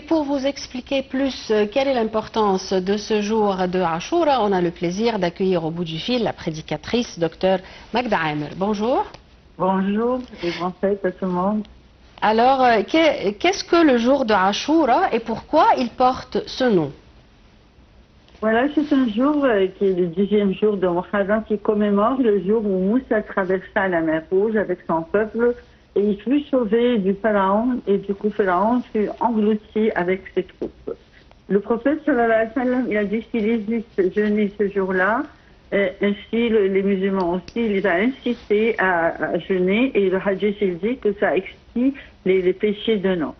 pour vous expliquer plus quelle est l'importance de ce jour de Ashura, on a le plaisir d'accueillir au bout du fil la prédicatrice, Dr Magda Amer. Bonjour. Bonjour et bonne fête à tout le monde. Alors, qu'est-ce que le jour de Ashura et pourquoi il porte ce nom? Voilà, c'est un jour qui est le 10e jour de Muharram qui commémore le jour où Moussa traversa la mer Rouge avec son peuple et il fut sauvé du pharaon et du coup pharaon fut englouti avec ses troupes. Le prophète sallallahu alayhi wa sallam, il a dit qu'il existe jeûner ce jour-là, ainsi les musulmans aussi, il les a incités à jeûner et le hadith il dit que ça expie les péchés d'un an.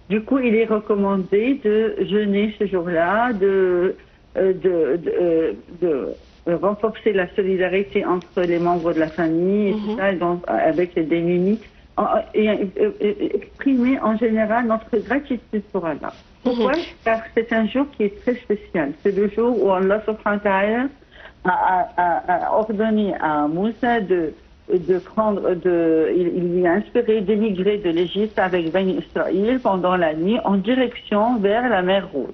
Du coup, il est recommandé de jeûner ce jour-là, de renforcer la solidarité entre les membres de la famille et tout ça, donc, avec les démunis, et exprimer en général notre gratitude pour Allah. Pourquoi? Car c'est un jour qui est très spécial. C'est le jour où Allah subhanahu wa ta'ala a ordonné à Moussa il lui a inspiré d'émigrer de l'Égypte avec Bani Israël pendant la nuit en direction vers la mer Rouge.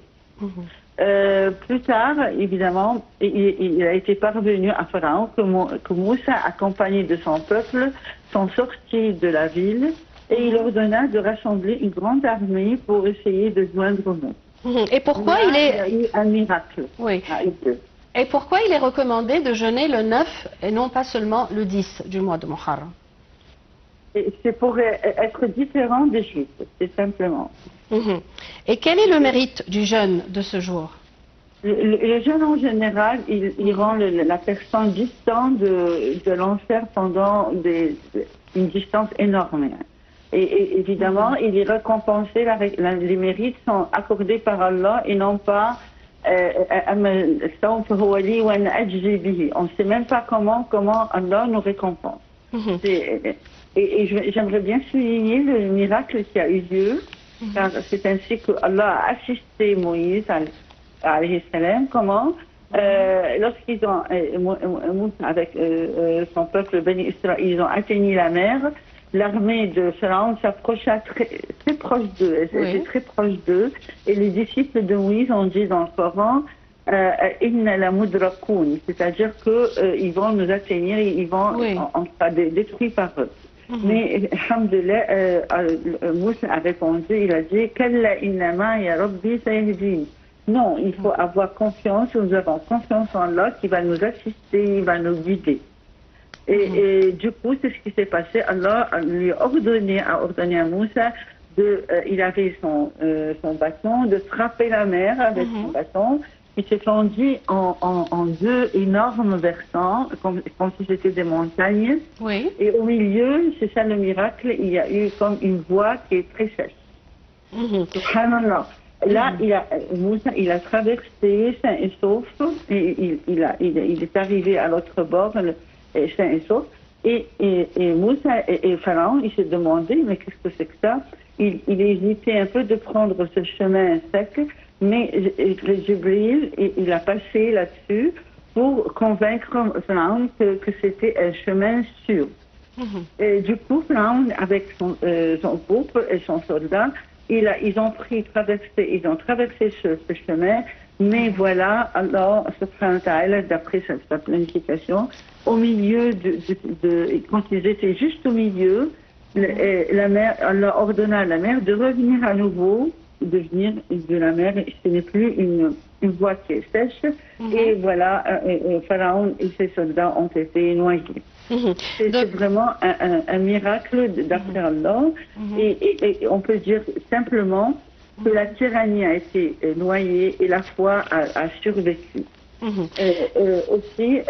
Plus tard, évidemment, il a été parvenu à Pharaon que Moussa, accompagné de son peuple, sont sortis de la ville et il ordonna de rassembler une grande armée pour essayer de joindre nous. Et pourquoi il y a eu un miracle. Oui. Et pourquoi il est recommandé de jeûner le 9 et non pas seulement le 10 du mois de Muharram? C'est pour être différent des Juifs, c'est simplement. Et quel est le mérite du jeûne de ce jour? Le jeûne en général, il rend la personne distante de l'enfer pendant une distance énorme. Et évidemment, il est récompensé, les mérites sont accordés par Allah et non pas on ne sait même pas comment Allah nous récompense. Et j'aimerais bien souligner le miracle qui a eu lieu, car c'est ainsi que Allah a assisté Moïse, alayhi salam, comment lorsqu'ils ont, avec son peuple Bani Israël, ils ont atteint la mer, l'armée de Pharaon s'approcha très proche d'eux, elle était très proche d'eux, et les disciples de Moïse ont dit dans le Coran, Inna la mudrakoun, c'est-à-dire qu'ils vont nous atteindre, ils vont être détruits par eux. Mais, alhamdoulilah, Moussa a répondu, il a dit, Kalla innama ya rabbi sayahdin. Non, il faut avoir confiance, nous avons confiance en Allah qui va nous assister, il va nous guider. Et du coup, c'est ce qui s'est passé. Allah lui a ordonné à Moussa il avait son bâton, de frapper la mer avec son bâton. Il s'est fendu en deux énormes versants, comme si c'était des montagnes. Et au milieu, c'est ça le miracle, il y a eu comme une voie qui est très sèche. Subhanallah. Là, Moussa, il a traversé sain et sauf, et il est arrivé à l'autre bord, sain et sauf, et Moussa et Pharaon, ils se demandaient, mais qu'est-ce que c'est que ça? Il hésitait un peu de prendre ce chemin sec, mais Jibril, il a passé là-dessus pour convaincre Pharaon que c'était un chemin sûr. Et du coup, Pharaon, avec son groupe et son soldat, ils ont traversé ce chemin, mais voilà, Allah, subhanahu wa ta'ala, d'après sa planification, au milieu quand ils étaient juste au milieu, la mer, Allah ordonna à la mer de revenir à nouveau, de venir de la mer, ce n'est plus une voie qui est sèche, et voilà, Pharaon et ses soldats ont été noyés. C'est vraiment un miracle d'après Allah, et on peut dire simplement que la tyrannie a été noyée et la foi a survécu. Aussi,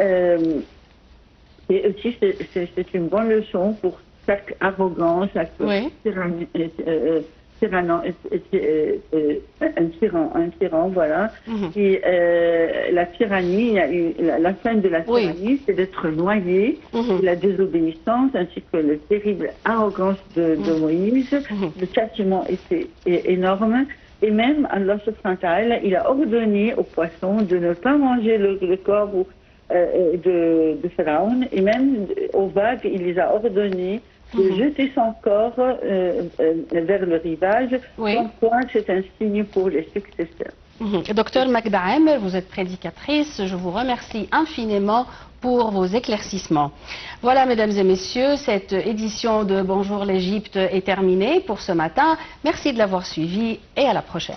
c'est une bonne leçon pour chaque arrogance, chaque un tyran, voilà. Et la tyrannie, il y a eu la fin de la tyrannie, c'est d'être noyé, la désobéissance, ainsi que la terrible arrogance de Moïse. Le châtiment était énorme. Et même Allah subhanahu wa ta'ala, il a ordonné aux poissons de ne pas manger le corps de Pharaon, et même aux vagues, il les a ordonné de jeter son corps vers le rivage, Oui. donc quoi, c'est un signe pour les successeurs. Docteur Magda Amer, vous êtes prédicatrice, je vous remercie infiniment pour vos éclaircissements. Voilà, mesdames et messieurs, cette édition de Bonjour l'Égypte est terminée pour ce matin. Merci de l'avoir suivi et à la prochaine.